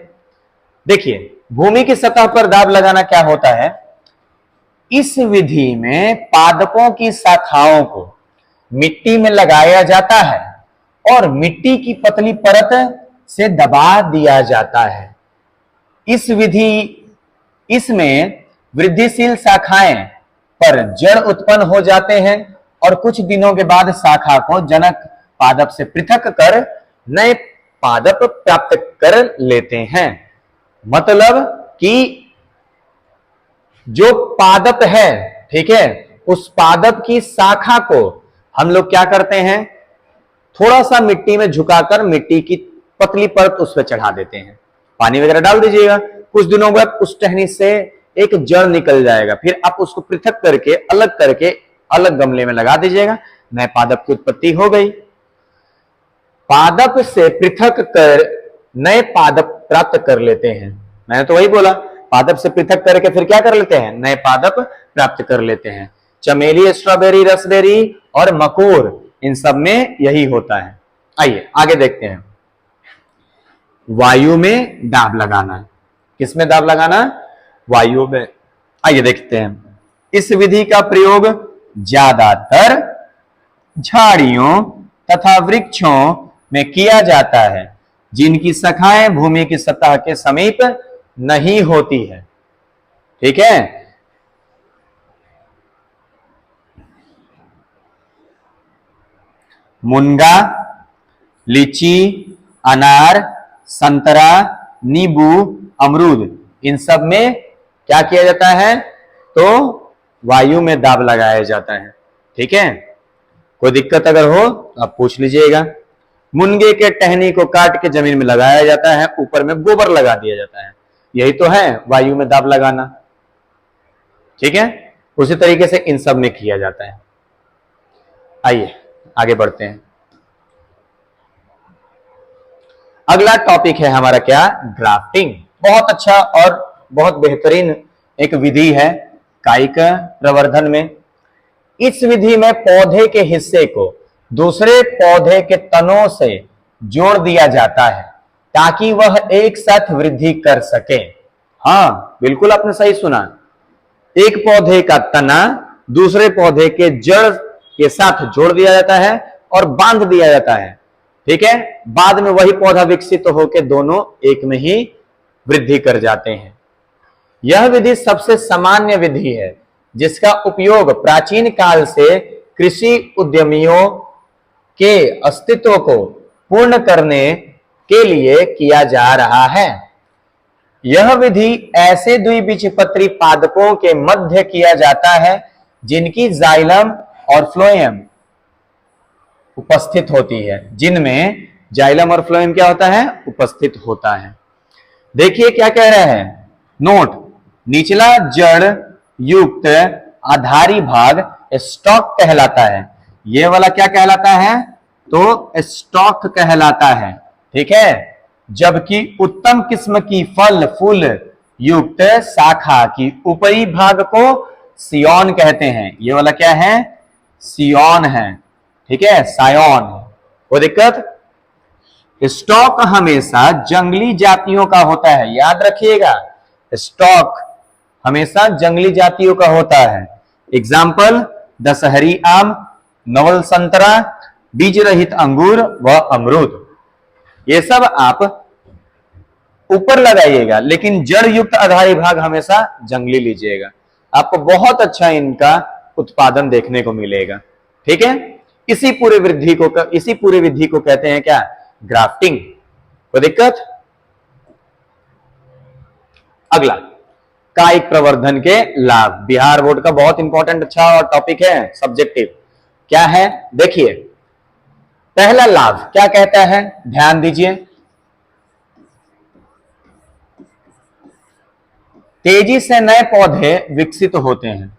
देखिए, भूमि की सतह पर दाब लगाना क्या होता है, इस विधि में पादपों की शाखाओं को मिट्टी में लगाया जाता है और मिट्टी की पतली परत से दबा दिया जाता है। इसमें वृद्धिशील शाखाएं पर जड़ उत्पन्न हो जाते हैं और कुछ दिनों के बाद शाखा को जनक पादप से पृथक कर नए पादप प्राप्त कर लेते हैं। मतलब कि जो पादप है, ठीक है, उस पादप की शाखा को हम लोग क्या करते हैं, थोड़ा सा मिट्टी में झुकाकर मिट्टी की पतली परत उस पर चढ़ा देते हैं। पानी वगैरह डाल दीजिएगा, कुछ दिनों बाद उस टहनी से एक जड़ निकल जाएगा। फिर आप उसको पृथक करके अलग गमले में लगा दीजिएगा, नए पादप की उत्पत्ति हो गई। पादप से पृथक कर नए पादप प्राप्त कर लेते हैं। मैंने तो वही बोला, पादप से पृथक करके फिर क्या कर लेते हैं, नए पादप प्राप्त कर लेते हैं। चमेली, स्ट्रॉबेरी, रसबेरी और मकूर, इन सब में यही होता है। आइए आगे देखते हैं। वायु में दाब लगाना। किसमें दाब लगाना, वायु में। आइए देखते हैं। इस विधि का प्रयोग ज्यादातर झाड़ियों तथा वृक्षों में किया जाता है जिनकी शाखाएं भूमि की सतह के समीप नहीं होती है। ठीक है, मुनगा, लीची, अनार, संतरा, नींबू, अमरूद, इन सब में क्या किया जाता है? तो वायु में दाब लगाया जाता है। ठीक है, कोई दिक्कत अगर हो तो आप पूछ लीजिएगा। मुनगे के टहनी को काट के जमीन में लगाया जाता है, ऊपर में गोबर लगा दिया जाता है, यही तो है वायु में दाब लगाना। ठीक है, उसी तरीके से इन सब में किया जाता है। आइए आगे बढ़ते हैं। अगला टॉपिक है हमारा क्या? ग्राफ्टिंग। बहुत अच्छा और बहुत बेहतरीन एक विधि है कायिक प्रवर्धन में। इस विधि में पौधे के हिस्से को दूसरे पौधे के तनों से जोड़ दिया जाता है ताकि वह एक साथ वृद्धि कर सके। हाँ, बिल्कुल आपने सही सुना। एक पौधे का तना दूसरे पौधे के जड़ के साथ जोड़ दिया जाता है और बांध दिया जाता है। ठीक है, बाद में वही पौधा विकसित होकर दोनों एक में ही वृद्धि कर जाते हैं। यह विधि सबसे सामान्य विधि है जिसका उपयोग प्राचीन काल से कृषि उद्यमियों के अस्तित्व को पूर्ण करने के लिए किया जा रहा है। यह विधि ऐसे द्विबीजपत्री पादपों के मध्य किया जाता है जिनकी जाइलम और फ्लोएम उपस्थित होती है, जिनमें जाइलम और फ्लोएम क्या होता है? उपस्थित होता है। देखिए क्या कह रहे हैं, नोट, निचला जड़ युक्त आधारी भाग स्टॉक कहलाता है। ये वाला क्या कहलाता है? तो स्टॉक कहलाता है। ठीक है, जबकि उत्तम किस्म की फल फूल युक्त शाखा की ऊपरी भाग को सियोन कहते हैं। ये वाला क्या है? सियोन है। ठीक है, सायोन। कोई दिक्कत? स्टॉक हमेशा जंगली जातियों का होता है, याद रखिएगा, स्टॉक हमेशा जंगली जातियों का होता है। एग्जाम्पल, दशहरी आम, नवल संतरा, बीज रहित अंगूर व अमरूद। ये सब आप ऊपर लगाइएगा, लेकिन जड़ युक्त आधारी भाग हमेशा जंगली लीजिएगा, आपको बहुत अच्छा इनका उत्पादन देखने को मिलेगा। ठीक है, इसी पूरे विधि को कहते हैं क्या? ग्राफ्टिंग। कोई दिक्कत? अगला, कायिक प्रवर्धन के लाभ। बिहार बोर्ड का बहुत इंपॉर्टेंट अच्छा और टॉपिक है, सब्जेक्टिव। क्या है? देखिए, पहला लाभ क्या कहता है, ध्यान दीजिए। तेजी से नए पौधे विकसित होते हैं।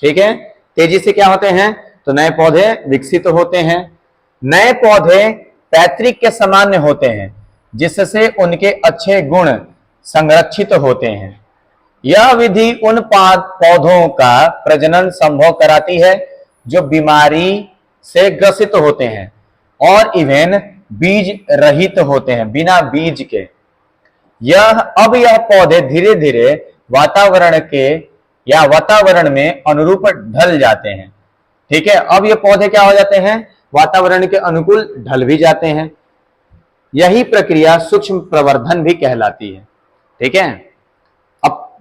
ठीक है, तेजी से क्या होते हैं? तो नए पौधे विकसित होते हैं। नए पौधे पैतृक के सामान्य होते हैं जिससे उनके अच्छे गुण संरक्षित होते हैं। यह विधि उन पौधों का प्रजनन संभव कराती है जो बीमारी से ग्रसित होते हैं और इवन बीज रहित होते हैं, बिना बीज के। यह पौधे धीरे धीरे वातावरण में अनुरूप ढल जाते हैं। ठीक है, अब ये पौधे क्या हो जाते हैं? वातावरण के अनुकूल ढल भी जाते हैं। यही प्रक्रिया सूक्ष्म प्रवर्धन भी कहलाती है। ठीक है, अब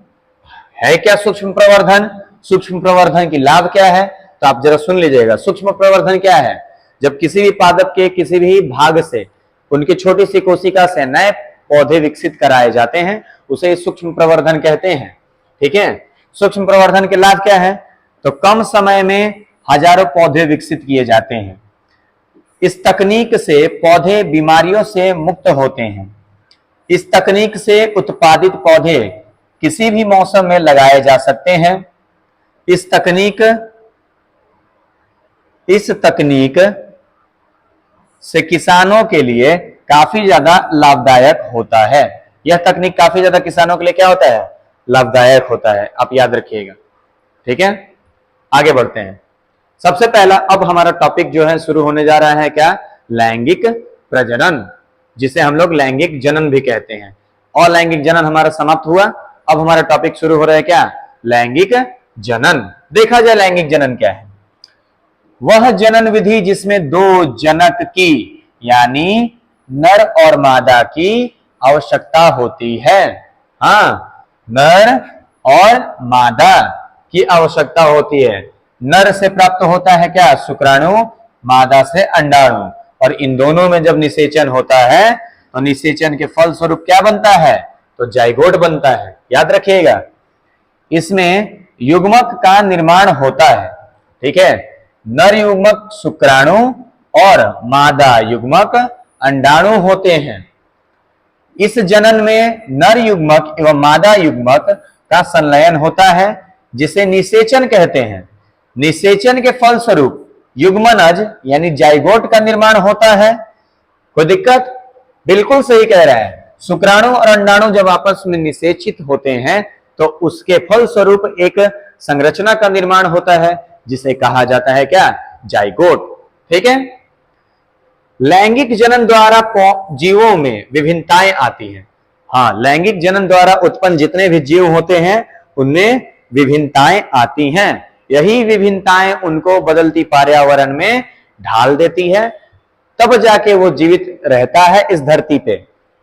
है क्या सूक्ष्म प्रवर्धन? सूक्ष्म प्रवर्धन की लाभ क्या है? तो आप जरा सुन लीजिएगा। सूक्ष्म प्रवर्धन क्या है? जब किसी भी पादप के किसी भी भाग से उनकी छोटी सी कोशिका से नए पौधे विकसित कराए जाते हैं, उसे सूक्ष्म प्रवर्धन कहते हैं। ठीक है, सूक्ष्म प्रवर्धन के लाभ क्या है? तो कम समय में हजारों पौधे विकसित किए जाते हैं। इस तकनीक से पौधे बीमारियों से मुक्त होते हैं। इस तकनीक से उत्पादित पौधे किसी भी मौसम में लगाए जा सकते हैं। इस तकनीक से किसानों के लिए काफी ज्यादा लाभदायक होता है। यह तकनीक काफी ज्यादा किसानों के लिए क्या होता है? लाभदायक होता है, आप याद रखिएगा। ठीक है, आगे बढ़ते हैं। सबसे पहला अब हमारा टॉपिक जो है शुरू होने जा रहा है क्या? लैंगिक प्रजनन, जिसे हम लोग लैंगिक जनन भी कहते हैं। और लैंगिक जनन हमारा समाप्त हुआ, अब हमारा टॉपिक शुरू हो रहा है क्या? लैंगिक जनन। देखा जाए लैंगिक जनन क्या है। वह जनन विधि जिसमें दो जनक की यानी नर और मादा की आवश्यकता होती है। हाँ, नर और मादा की आवश्यकता होती है। नर से प्राप्त होता है क्या? शुक्राणु, मादा से अंडाणु, और इन दोनों में जब निषेचन होता है तो निषेचन के फल स्वरूप क्या बनता है, तो जाइगोट बनता है। याद रखिएगा, इसमें युग्मक का निर्माण होता है। ठीक है, नर युग्मक शुक्राणु और मादा युग्मक अंडाणु होते हैं। इस जनन में नर युग्मक एवं मादा युग्मक का संलयन होता है, जिसे निषेचन कहते हैं। निषेचन के फल स्वरूप युग्मनज यानी जाइगोट का निर्माण होता है। कोई दिक्कत? बिल्कुल सही कह रहा है। शुक्राणु और अंडाणु जब आपस में निषेचित होते हैं तो उसके फल स्वरूप एक संरचना का निर्माण होता है, जिसे कहा जाता है क्या, जाइगोट। ठीक है, लैंगिक जनन द्वारा जीवों में विभिन्नताएं आती हैं। हाँ, लैंगिक जनन द्वारा उत्पन्न जितने भी जीव होते हैं उनमें विभिन्नताएं आती हैं। यही विभिन्नताएं उनको बदलती पर्यावरण में ढाल देती है, तब जाके वो जीवित रहता है इस धरती पे।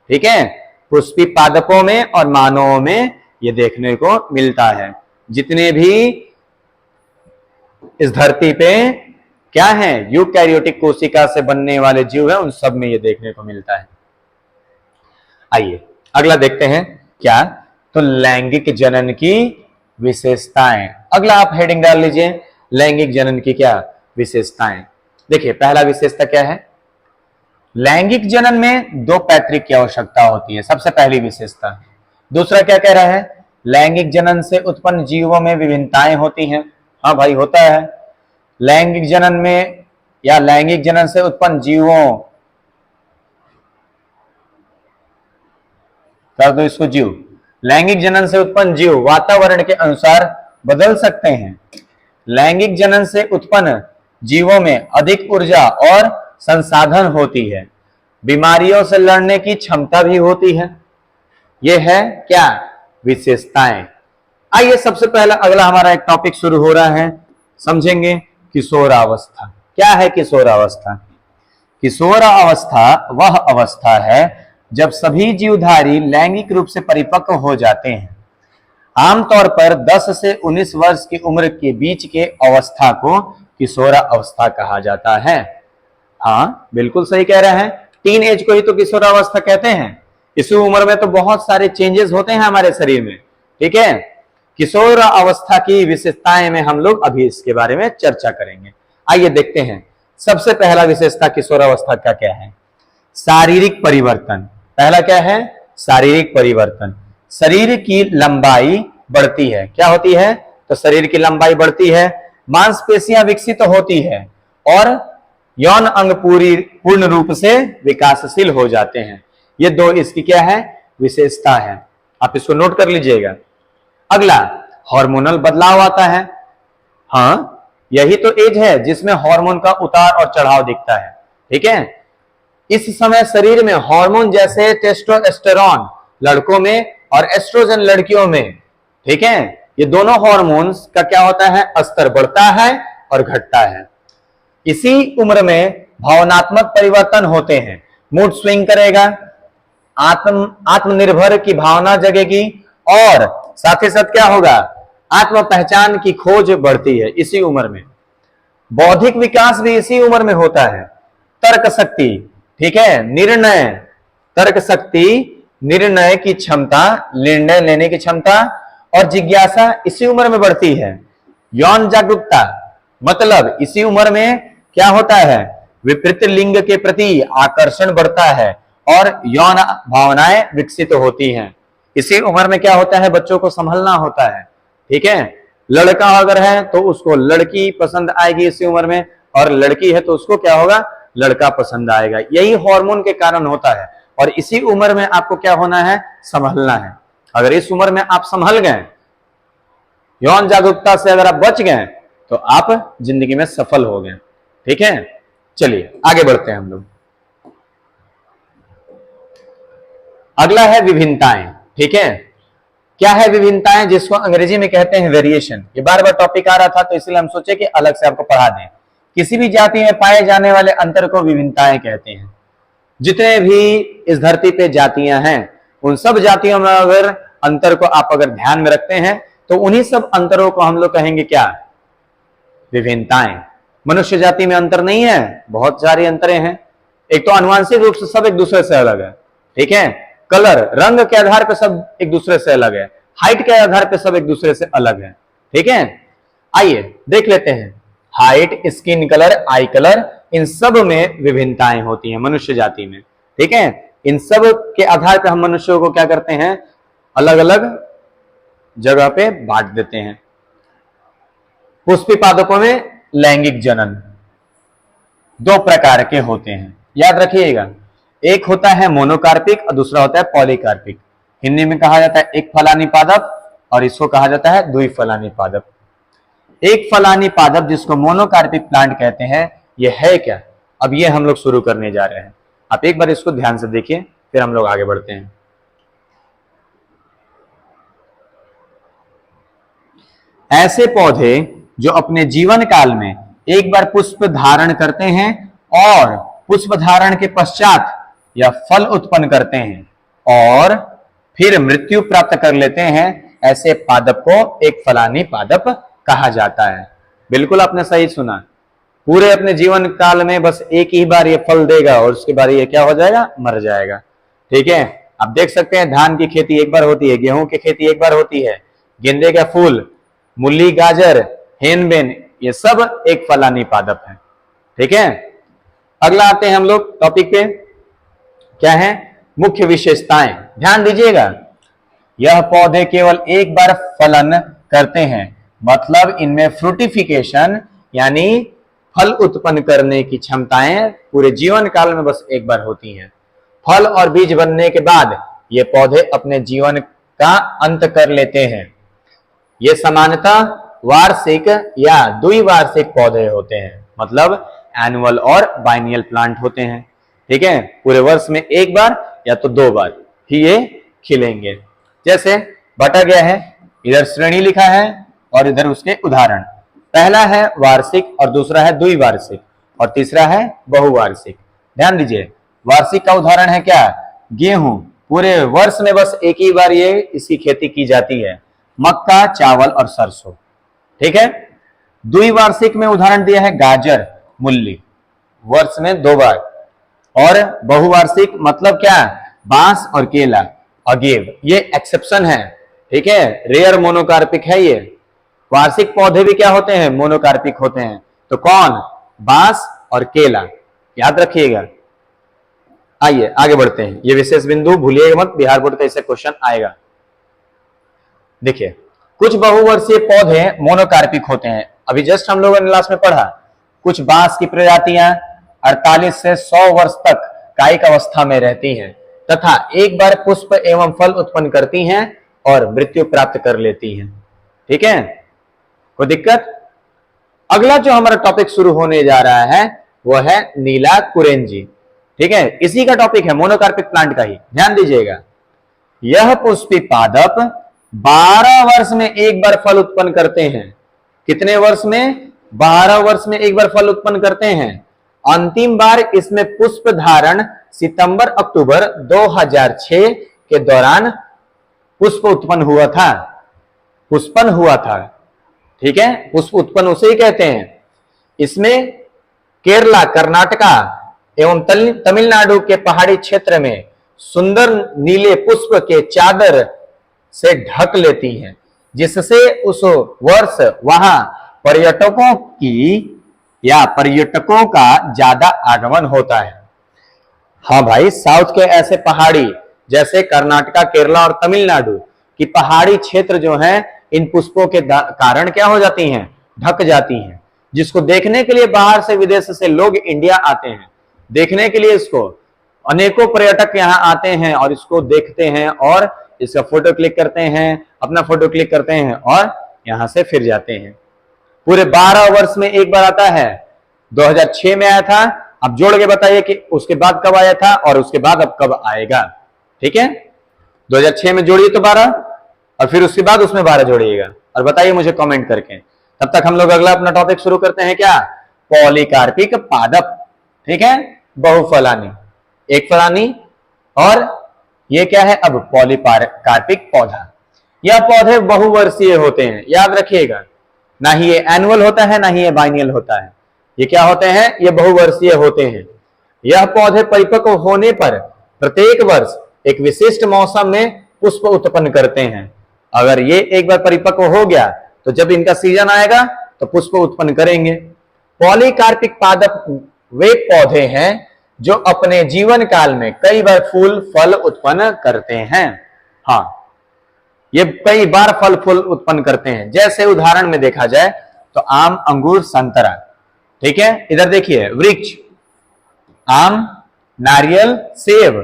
ठीक है, पुष्पी पादपों में और मानवों में ये देखने को मिलता है। जितने भी इस धरती पे क्या है, यूकैरियोटिक कोशिका से बनने वाले जीव है, उन सब में ये देखने को मिलता है। आइए अगला देखते हैं क्या, तो लैंगिक जनन की विशेषताएं। अगला आप हेडिंग डाल लीजिए, लैंगिक जनन की क्या विशेषताएं। देखिए, पहला विशेषता क्या है, लैंगिक जनन में दो पैतृक की आवश्यकता होती है, सबसे पहली विशेषता। दूसरा क्या कह रहा है, लैंगिक जनन से उत्पन्न जीवों में विभिन्नताएं होती हैं। हाँ भाई, होता है। लैंगिक जनन में या लैंगिक जनन से उत्पन्न जीवों, कर दो इसको जीव, लैंगिक जनन से उत्पन्न जीव वातावरण के अनुसार बदल सकते हैं। लैंगिक जनन से उत्पन्न जीवों में अधिक ऊर्जा और संसाधन होती है, बीमारियों से लड़ने की क्षमता भी होती है। यह है क्या, विशेषताएं। आइए सबसे पहला अगला हमारा एक टॉपिक शुरू हो रहा है, समझेंगे किशोरावस्था। क्या है किशोरावस्था? किशोरावस्था वह अवस्था है जब सभी जीवधारी लैंगिक रूप से परिपक्व हो जाते हैं। आमतौर पर 10 से 19 वर्ष की उम्र के बीच के अवस्था को किशोरावस्था कहा जाता है। हाँ, बिल्कुल सही कह रहे हैं, टीन एज को ही तो किशोरावस्था कहते हैं। इस उम्र में तो बहुत सारे चेंजेस होते हैं हमारे शरीर में। ठीक है, किशोरावस्था की विशेषताएं में हम लोग अभी इसके बारे में चर्चा करेंगे। आइए देखते हैं, सबसे पहला विशेषता किशोरावस्था का क्या है, शारीरिक परिवर्तन। पहला क्या है, शारीरिक परिवर्तन। शरीर की लंबाई बढ़ती है। क्या होती है, तो शरीर की लंबाई बढ़ती है, मांसपेशियां विकसित होती है और यौन अंग पूर्ण रूप से विकासशील हो जाते हैं। ये दो इसकी क्या है, विशेषता है। आप इसको नोट कर लीजिएगा। अगला, हार्मोनल बदलाव आता है। हाँ, यही तो एज है जिसमें हार्मोन का उतार और चढ़ाव दिखता है। ठीक है, इस समय शरीर में हार्मोन जैसे टेस्टोस्टेरोन लड़कों में और एस्ट्रोजन लड़कियों में, ठीक है, ये दोनों हार्मोन्स का क्या होता है, स्तर बढ़ता है और घटता है। इसी उम्र में भावनात्मक परिवर्तन होते हैं, मूड स्विंग करेगा, आत्मनिर्भर की भावना जगेगी और साथ ही साथ क्या होगा, आत्म पहचान की खोज बढ़ती है इसी उम्र में। बौद्धिक विकास भी इसी उम्र में होता है। तर्क शक्ति, ठीक है, निर्णय, तर्क शक्ति, निर्णय की क्षमता, निर्णय लेने की क्षमता और जिज्ञासा इसी उम्र में बढ़ती है। यौन जागरूकता, मतलब इसी उम्र में क्या होता है, विपरीत लिंग के प्रति आकर्षण बढ़ता है और यौन भावनाएं विकसित होती हैं। इसी उम्र में क्या होता है, बच्चों को संभलना होता है। ठीक है, लड़का अगर है तो उसको लड़की पसंद आएगी इसी उम्र में, और लड़की है तो उसको क्या होगा, लड़का पसंद आएगा। यही हार्मोन के कारण होता है और इसी उम्र में आपको क्या होना है, संभलना है। अगर इस उम्र में आप संभल गए, यौन जागरूकता से अगर आप बच गए, तो आप जिंदगी में सफल हो गए। ठीक है, चलिए आगे बढ़ते हैं हम लोग। अगला है विभिन्नताएं। ठीक है, क्या है विभिन्नताएं, जिसको अंग्रेजी में कहते हैं वेरिएशन। ये बार बार टॉपिक आ रहा था तो इसलिए हम सोचे कि अलग से आपको पढ़ा दें। किसी भी जाति में पाए जाने वाले अंतर को विभिन्नताएं कहते हैं। जितने भी इस धरती पे जातियां हैं, उन सब जातियों में अगर अंतर को आप अगर ध्यान में रखते हैं तो उन्हीं सब अंतरों को हम लोग कहेंगे क्या, विभिन्नताएं। मनुष्य जाति में अंतर नहीं है, बहुत सारी अंतरें हैं। एक तो आनुवंशिक रूप से सब एक दूसरे से अलग है, ठीक है। कलर, रंग के आधार पर सब एक दूसरे से अलग है, हाइट के आधार पर सब एक दूसरे से अलग है, ठीक है। आइए देख लेते हैं, height, skin colour, eye colour, इन सब में विभिन्नताएं होती हैं मनुष्य जाति में, ठीक है। इन सब के आधार पर हम मनुष्यों को क्या करते हैं, अलग अलग जगह पे बांट देते हैं। पुष्पी पादपों में लैंगिक जनन दो प्रकार के होते हैं, याद रखिएगा। एक होता है मोनोकार्पिक और दूसरा होता है पॉलीकार्पिक। हिंदी में कहा जाता है एक फलानी पादप और इसको कहा जाता है द्विफलानी पादप। एक फलानी पादप जिसको मोनोकार्पिक प्लांट कहते हैं, ये है क्या, अब ये हम लोग शुरू करने जा रहे हैं। आप एक बार इसको ध्यान से देखिए, फिर हम लोग आगे बढ़ते हैं। ऐसे पौधे जो अपने जीवन काल में एक बार पुष्प धारण करते हैं और पुष्प धारण के पश्चात यह फल उत्पन्न करते हैं और फिर मृत्यु प्राप्त कर लेते हैं, ऐसे पादप को एक फलानी पादप कहा जाता है। बिल्कुल आपने सही सुना, पूरे अपने जीवन काल में बस एक ही बार ये फल देगा और उसके बाद ये क्या हो जाएगा, मर जाएगा, ठीक है। आप देख सकते हैं धान की खेती एक बार होती है, गेहूं की खेती एक बार होती है, गेंदे का फूल, मूली, गाजर, हेनबेन, ये सब एक फलानी पादप है, ठीक है। अगला आते हैं हम लोग टॉपिक पे, क्या है, मुख्य विशेषताएं। ध्यान दीजिएगा, यह पौधे केवल एक बार फलन करते हैं, मतलब इनमें फ्रूटिफिकेशन यानी फल उत्पन्न करने की क्षमताएं पूरे जीवन काल में बस एक बार होती हैं। फल और बीज बनने के बाद ये पौधे अपने जीवन का अंत कर लेते हैं। ये सामान्यतः वार्षिक या द्विवार्षिक पौधे होते हैं, मतलब एनुअल और बाइनियल प्लांट होते हैं, ठीक है। पूरे वर्ष में एक बार या तो दो बार ही ये खिलेंगे। जैसे बटा गया है, इधर श्रेणी लिखा है और इधर उसके उदाहरण। पहला है वार्षिक और दूसरा है द्विवार्षिक और तीसरा है बहुवार्षिक। ध्यान दीजिए, वार्षिक का उदाहरण है क्या, गेहूं, पूरे वर्ष में बस एक ही बार ये इसकी खेती की जाती है। मक्का, चावल और सरसों, ठीक है। द्विवार्षिक में उदाहरण दिया है गाजर, मूली, वर्ष में दो बार। और बहुवार्षिक मतलब क्या, बांस और केला, अगेव, ये एक्सेप्शन है, ठीक है, रेयर मोनोकार्पिक है ये। वार्षिक पौधे भी क्या होते हैं, मोनोकार्पिक होते हैं। तो कौन, बांस और केला, याद रखिएगा। आइए आगे बढ़ते हैं, ये विशेष बिंदु भूलिएगा मत, बिहार बोर्ड का इससे क्वेश्चन आएगा। देखिए, कुछ बहुवर्षीय पौधे मोनोकार्पिक होते हैं, अभी जस्ट हम लोगों ने क्लास में पढ़ा। कुछ बांस की प्रजातियां 48 से 100 वर्ष तक कायिक अवस्था में रहती हैं तथा एक बार पुष्प एवं फल उत्पन्न करती हैं और मृत्यु प्राप्त कर लेती हैं, ठीक है, कोई दिक्कत। अगला जो हमारा टॉपिक शुरू होने जा रहा है वो है नीला कुरेंजी, ठीक है, इसी का टॉपिक है, मोनोकार्पिक प्लांट का ही। ध्यान दीजिएगा, यह पुष्पी पादप 12 वर्ष में एक बार फल उत्पन्न करते हैं। कितने वर्ष में, 12 वर्ष में एक बार फल उत्पन्न करते हैं। अंतिम बार इसमें पुष्प धारण सितंबर अक्टूबर 2006 के दौरान पुष्प उत्पन्न हुआ था, पुष्पन हुआ था, ठीक है, पुष्प उत्पन्न उसे ही कहते हैं। इसमें केरला, कर्नाटका एवं तमिलनाडु के पहाड़ी क्षेत्र में सुंदर नीले पुष्प के चादर से ढक लेती हैं, जिससे उस वर्ष वहां पर्यटकों का ज्यादा आगमन होता है। हाँ भाई, साउथ के ऐसे पहाड़ी जैसे कर्नाटका, केरला और तमिलनाडु की पहाड़ी क्षेत्र जो हैं, इन पुष्पों के कारण क्या हो जाती हैं, ढक जाती हैं, जिसको देखने के लिए बाहर से, विदेश से लोग इंडिया आते हैं देखने के लिए। इसको अनेकों पर्यटक यहाँ आते हैं और इसको देखते हैं और इसका फोटो क्लिक करते हैं, अपना फोटो क्लिक करते हैं और यहां से फिर जाते हैं। पूरे 12 वर्ष में एक बार आता है। 2006 में आया था, अब जोड़ के बताइए कि उसके बाद कब आया था और उसके बाद अब कब आएगा, ठीक है। 2006 में जोड़िए तो 12 और फिर उसके बाद उसमें 12 जोड़िएगा और बताइए मुझे कमेंट करके। तब तक हम लोग अगला अपना टॉपिक शुरू करते हैं, क्या, पॉलीकार्पिक पादप, ठीक है, बहुफलानी, एक फलानी, और ये क्या है अब, पॉलीकार्पिक पौधा। यह पौधे बहुवर्षीय होते हैं, याद रखिएगा, ना ही ये एनुअल होता है ना ही ये बाइनियल होता है। ये क्या होते हैं? ये बहुवर्षीय होते हैं। यह पौधे परिपक्व होने पर प्रत्येक वर्ष एक विशिष्ट मौसम में पुष्प उत्पन्न करते हैं। अगर ये एक बार परिपक्व हो गया तो जब इनका सीजन आएगा तो पुष्प उत्पन्न करेंगे। पॉलीकार्पिक पादप वे पौधे हैं जो अपने जीवन काल में कई बार फूल फल उत्पन्न करते हैं। हाँ, ये कई बार फल फूल उत्पन्न करते हैं। जैसे उदाहरण में देखा जाए तो आम, अंगूर, संतरा। ठीक है, इधर देखिए, वृक्ष आम, नारियल, सेब,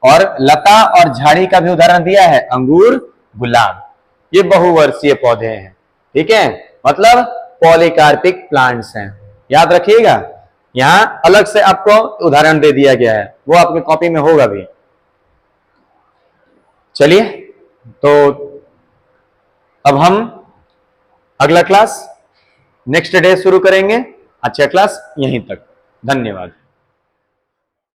और लता और झाड़ी का भी उदाहरण दिया है, अंगूर, गुलाब। ये बहुवर्षीय पौधे हैं। ठीक है, मतलब पॉलीकार्पिक प्लांट्स हैं। याद रखिएगा, यहां अलग से आपको उदाहरण दे दिया गया है, वो आपकी कॉपी में होगा भी। चलिए, तो अब हम अगला क्लास नेक्स्ट डे शुरू करेंगे। अच्छा क्लास यहीं तक, धन्यवाद।